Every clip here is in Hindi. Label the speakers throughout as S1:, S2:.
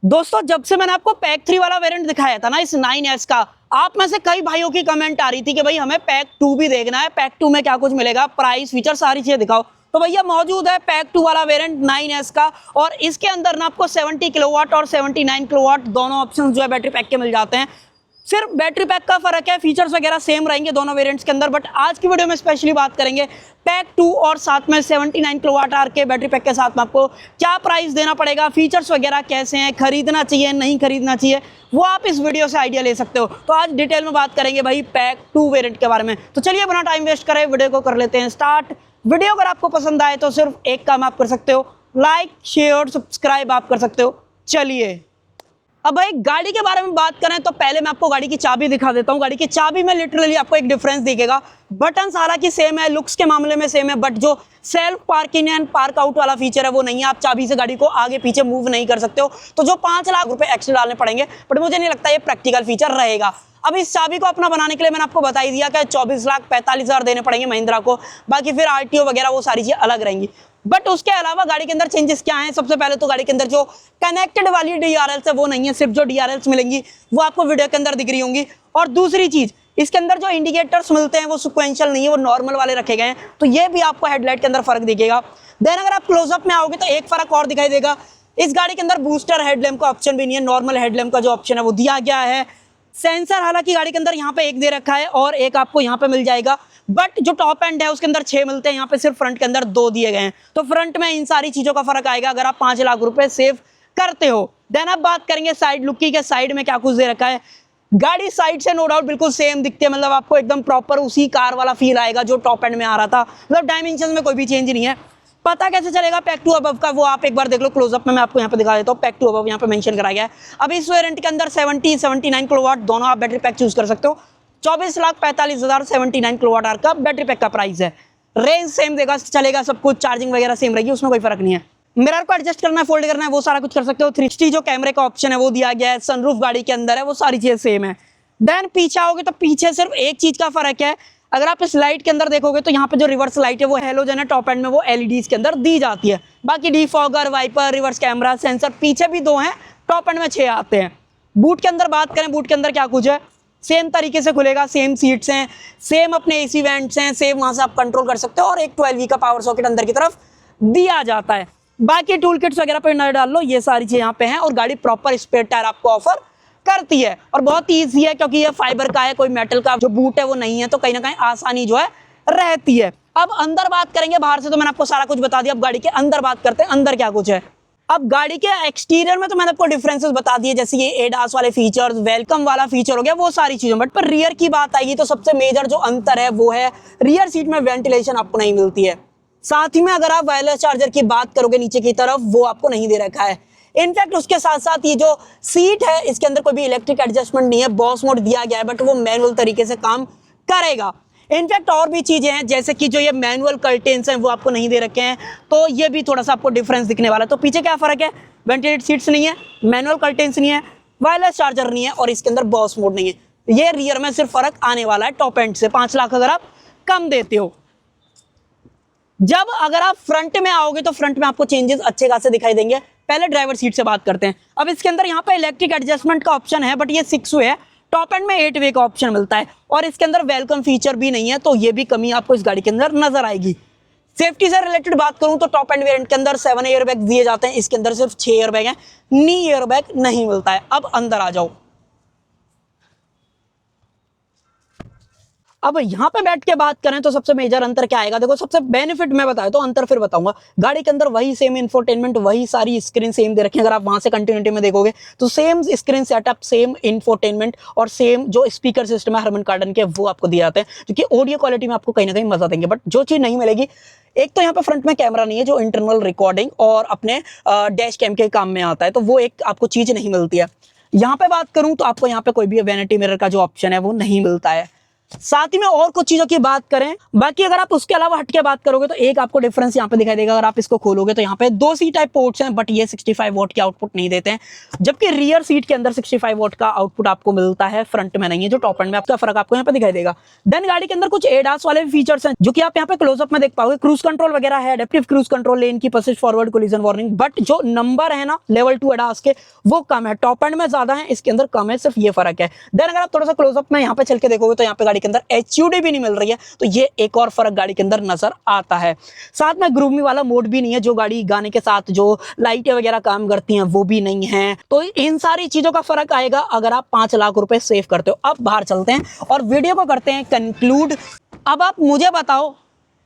S1: दोस्तों जब से मैंने आपको पैक 3 वाला वेरिएंट दिखाया था ना इस 9S का, आप में से कई भाइयों की कमेंट आ रही थी कि भाई हमें पैक 2 भी देखना है, पैक 2 में क्या कुछ मिलेगा, प्राइस फीचर सारी चीजें दिखाओ। तो भैया मौजूद है पैक 2 वाला वेरिएंट 9S का, और इसके अंदर ना आपको 70 किलोवाट और 79 किलोवाट दोनों ऑप्शन जो है बैटरी पैक के मिल जाते हैं। सिर्फ बैटरी पैक का फर्क है, फीचर्स वगैरह सेम रहेंगे दोनों वेरिएंट्स के अंदर। बट आज की वीडियो में स्पेशली बात करेंगे पैक 2 और साथ में 79 किलोवाट आवर के बैटरी पैक के साथ में आपको क्या प्राइस देना पड़ेगा, फीचर्स वगैरह कैसे हैं, खरीदना चाहिए नहीं खरीदना चाहिए, वो आप इस वीडियो से आइडिया ले सकते हो। तो आज डिटेल में बात करेंगे भाई पैक 2 वेरिएंट के बारे में। तो चलिए बिना टाइम वेस्ट करें वीडियो को कर लेते हैं स्टार्ट। वीडियो अगर आपको पसंद आए तो सिर्फ एक काम आप कर सकते हो, लाइक शेयर सब्सक्राइब आप कर सकते हो। चलिए अब भाई गाड़ी के बारे में बात करें तो पहले मैं आपको गाड़ी की चाबी दिखा देता हूँ। गाड़ी की चाबी में लिटरली आपको एक डिफरेंस दिखेगा। बटन हालांकि सेम है, लुक्स के मामले में सेम है, बट जो self parking and park out वाला फीचर है वो नहीं है। आप चाबी से गाड़ी को आगे पीछे मूव नहीं कर सकते हो, तो जो 5 लाख रुपए एक्स्ट्रा डालने पड़ेंगे, बट मुझे नहीं लगता ये प्रैक्टिकल फीचर रहेगा। अब इस चाबी को अपना बनाने के लिए मैंने आपको बता ही दिया कि 24,45,000 देने पड़ेंगे महिंद्रा को, बाकी फिर आरटीओ वगैरह वो सारी चीजें अलग रहेंगी। बट उसके अलावा गाड़ी के अंदर चेंजेस क्या हैं, सबसे पहले तो गाड़ी के अंदर जो कनेक्टेड वाली डीआरएल्स है वो नहीं है, सिर्फ जो डीआरएल्स मिलेंगी वो आपको वीडियो के अंदर दिख रही होंगी। और दूसरी चीज, इसके अंदर जो इंडिकेटर्स मिलते हैं वो सिक्वेंशियल नहीं है, वो नॉर्मल वाले रखे गए हैं, तो ये भी आपको हेडलाइट के अंदर फर्क दिखेगा। देन अगर आप क्लोजअप में आओगे तो एक फर्क और दिखाई देगा, इस गाड़ी के अंदर बूस्टर हेडलैम्प का ऑप्शन भी नहीं है, नॉर्मल हेडलैम्प का जो ऑप्शन है वो दिया गया है। सेंसर हालांकि गाड़ी के अंदर यहाँ पे एक दे रखा है और एक आपको यहाँ पे मिल जाएगा, बट जो टॉप एंड है उसके अंदर 6 मिलते हैं, यहाँ पे सिर्फ फ्रंट के अंदर 2 दिए गए हैं। तो फ्रंट में इन सारी चीजों का फर्क आएगा अगर आप 5 लाख रुपए सेव करते हो। देन अब बात करेंगे साइड लुक की, के साइड में क्या कुछ दे रखा है। गाड़ी साइड से नो डाउट बिल्कुल सेम दिखती है, मतलब आपको एकदम प्रॉपर उसी कार वाला फील आएगा जो टॉप एंड में आ रहा था, मतलब डायमेंशन में कोई भी चेंज नहीं है। पता कैसे चलेगा पैक 2 अबव का, वो आप एक बार देख लो क्लोजअप में, मैं आपको यहाँ पे दिखा देता हूँ। पैक 2 अबव यहाँ पे मेंशन कराया गया है। अब इस वेरिएंट के अंदर 79 किलोवाट दोनों आप बैटरी पैक चूज कर सकते हो। 24,45,000 79 किलोवाट आवर का बैटरी पैक का प्राइस है। रेंज सेम देगा, चलेगा सब कुछ, चार्जिंग वगैरह सेम रहेगी, उसमें कोई फर्क नहीं है। मिरर को एडजस्ट करना है, फोल्ड करना है, वो सारा कुछ कर सकते हो। 360 जो कैमरे का ऑप्शन है वो दिया गया है, सनरूफ गाड़ी के अंदर है, वो सारी चीजें सेम है। देन पीछे आओगे तो पीछे सिर्फ एक चीज का फर्क है, अगर आप इस लाइट के अंदर देखोगे तो यहाँ पे जो रिवर्स लाइट है वो हेलोजन है, टॉप एंड में वो एलईडीज के अंदर दी जाती है। बाकी defogger, wiper, reverse camera, sensor पीछे भी 2 हैं, टॉप एंड में 6 आते हैं। बूट के अंदर बात करें, बूट के अंदर क्या कुछ है, सेम तरीके से खुलेगा, सेम सीट्स हैं, सेम अपने एसी वेंट्स हैं, सेम वहां से आप कंट्रोल कर सकते हो, और एक 12V का पावर सॉकेट अंदर की तरफ दिया जाता है। बाकी टूल किट्स वगैरह पे नजर डाल लो, ये सारी चीजें यहाँ पे हैं, और गाड़ी प्रॉपर स्पेयर टायर आपको ऑफर करती है, और बहुत ईजी है क्योंकि ये फाइबर का है, कोई मेटल का जो बूट है वो नहीं है, तो कहीं ना कहीं आसानी जो है रहती है। अब अंदर बात करेंगे, बाहर से तो मैंने आपको सारा कुछ बता दिया, अब गाड़ी के अंदर बात करते हैं, अंदर क्या कुछ है। अब गाड़ी के एक्सटीरियर में तो मैंने आपको डिफरेंसेस बता दिए, जैसे ये एडास वाले फीचर्स, वेलकम वाला फीचर हो गया, वो सारी चीजें। बट पर रियर की बात आएगी तो सबसे मेजर जो अंतर है वो है रियर सीट में वेंटिलेशन आपको नहीं मिलती है। साथ ही में अगर आप वायरलेस चार्जर की बात करोगे नीचे की तरफ, वो आपको नहीं दे रखा है। इनफैक्ट उसके साथ साथ ये जो सीट है इसके अंदर कोई भी इलेक्ट्रिक एडजस्टमेंट नहीं है, बॉस मोड दिया गया है, बट वो मैनुअल तरीके से काम करेगा। इनफैक्ट और भी चीजें हैं, जैसे कि जो ये मैनुअल कर्टेन्स हैं वो आपको नहीं दे रखे हैं, तो ये भी थोड़ा सा आपको डिफरेंस दिखने वाला है। तो पीछे क्या फर्क है, वेंटिलेटेड सीट्स नहीं है, मैनुअल कर्टेन्स नहीं है, वायरलेस चार्जर नहीं है, और इसके अंदर बॉस मोड नहीं है। ये रियर में सिर्फ फर्क आने वाला है टॉप एंड से, 5 लाख अगर आप कम देते हो। जब अगर आप फ्रंट में आओगे तो फ्रंट में आपको चेंजेस अच्छे खासे दिखाई देंगे। पहले ड्राइवर सीट से बात करते हैं। अब इसके अंदर यहाँ पे इलेक्ट्रिक एडजस्टमेंट का ऑप्शन है, बट ये 6 वे है, टॉप एंड में 8 वे का ऑप्शन मिलता है, और इसके अंदर वेलकम फीचर भी नहीं है, तो ये भी कमी आपको इस गाड़ी के अंदर नजर आएगी। सेफ्टी से रिलेटेड बात करूं तो टॉप एंड वेरिएंट के अंदर 7 एयरबैग दिए जाते हैं, इसके अंदर सिर्फ 6 एयरबैग हैं, नी एयरबैग नहीं मिलता है। अब अंदर आ जाओ, अब यहाँ पे बैठ के बात करें तो सबसे मेजर अंतर क्या आएगा, देखो सबसे बेनिफिट मैं बताया तो अंतर फिर बताऊंगा। गाड़ी के अंदर वही सेम इंफोटेनमेंट, वही सारी स्क्रीन सेम दे रखी है, अगर आप वहां से कंटिन्यूटी में देखोगे तो same screen setup, same infotainment, और सेम जो स्पीकर सिस्टम है हरमन कार्डन के वो आपको दिए जाते हैं, जो कि ऑडियो क्वालिटी में आपको कहीं ना कहीं मजा देंगे। बट जो चीज नहीं मिलेगी, एक तो यहाँ पे फ्रंट में कैमरा नहीं है जो इंटरनल रिकॉर्डिंग और अपने डैश कैम के काम में आता है, तो वो एक आपको चीज नहीं मिलती है। यहाँ पे बात करूं तो आपको यहाँ पे कोई भी वैनिटी मिरर का जो ऑप्शन है वो नहीं मिलता है। साथ ही में और कुछ चीजों की बात करें, बाकी अगर आप उसके अलावा हटके बात करोगे तो एक आपको डिफरेंस यहाँ पे दिखाई देगा। अगर आप इसको खोलोगे तो यहाँ पे 2 सी टाइप पोर्ट्स हैं, बट ये 65 वॉट की आउटपुट नहीं देते हैं, जबकि रियर सीट के अंदर 65 वॉट का आउटपुट आपको मिलता है, फ्रंट में नहीं है, जो टॉप एंड में आपका फर्क आपको यहाँ पे दिखाई देगा। देन गाड़ी के अंदर कुछ एडास वाले फीचर्स हैं जो कि आप यहाँ पे क्लोजअप में देख पाओगे। क्रूज कंट्रोल वगैरह है, एडेप्टिव क्रूज कंट्रोल, लेन की assist, forward collision warning, but जो नंबर है ना लेवल 2 एडास के वो कम है, टॉप एंड में ज्यादा है, इसके अंदर कम है, सिर्फ ये फर्क है। देन अगर आप थोड़ा सा क्लोजअप में यहाँ पे चल के देखोगे तो यहाँ पे गाड़ी के अंदर HUD भी नहीं मिल रही है, तो ये एक और फर्क गाड़ी के अंदर नजर आता है। साथ में ग्रूमी वाला मोड भी नहीं है, जो गाड़ी गाने के साथ जो लाइटें वगैरह काम करती हैं वो भी नहीं है। तो इन सारी चीजों का फर्क आएगा अगर आप 5 लाख रुपए सेव करते हो। अब बाहर चलते हैं और वीडियो को करते हैं कंक्लूड। अब आप मुझे बताओ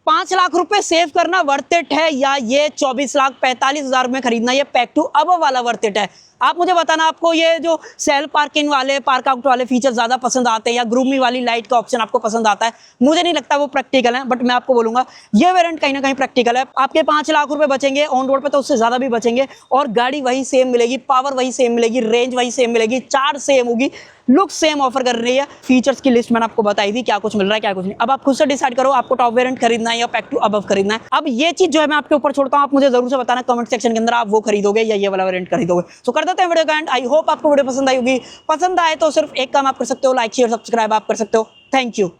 S1: 5 लाख रुपए सेव करना वर्थ इट है या ये 24,45,000 में खरीदना ये पैक टू अब वाला वर्थ इट है? आप मुझे बताना, आपको ये जो सेल्फ पार्किंग वाले, पार्क आउट वाले फीचर ज्यादा पसंद आते हैं या ग्रूमी वाली लाइट का ऑप्शन आपको पसंद आता है? मुझे नहीं लगता वो प्रैक्टिकल है, बट मैं आपको बोलूंगा ये वेरिएंट कहीं ना कहीं प्रैक्टिकल है। आपके 5 लाख रुपए बचेंगे ऑन रोड पे, तो उससे ज्यादा भी बचेंगे, और गाड़ी वही सेम मिलेगी, पावर वही सेम मिलेगी, रेंज वही सेम मिलेगी, चार्ज सेम होगी, लुक सेम ऑफर कर रही है। फीचर्स की लिस्ट मैंने आपको बताई थी, क्या कुछ मिल रहा है क्या कुछ नहीं। अब आप खुद से डिसाइड करो आपको टॉप वेरिएंट खरीदना है या पैक टू अबव खरीदना है। अब ये चीज जो है मैं आपके ऊपर छोड़ता हूं, आप मुझे जरूर से बताना कमेंट सेक्शन के अंदर आप वो खरीदोगे या ये वाला वेरिएंट खरीदोगे। तो कर देते हैं वीडियो का एंड। आई होप आपको वीडियो पसंद आई होगी। पसंद आए तो सिर्फ एक काम आप कर सकते हो, लाइक शेयर सब्सक्राइब आप कर सकते हो। Thank you.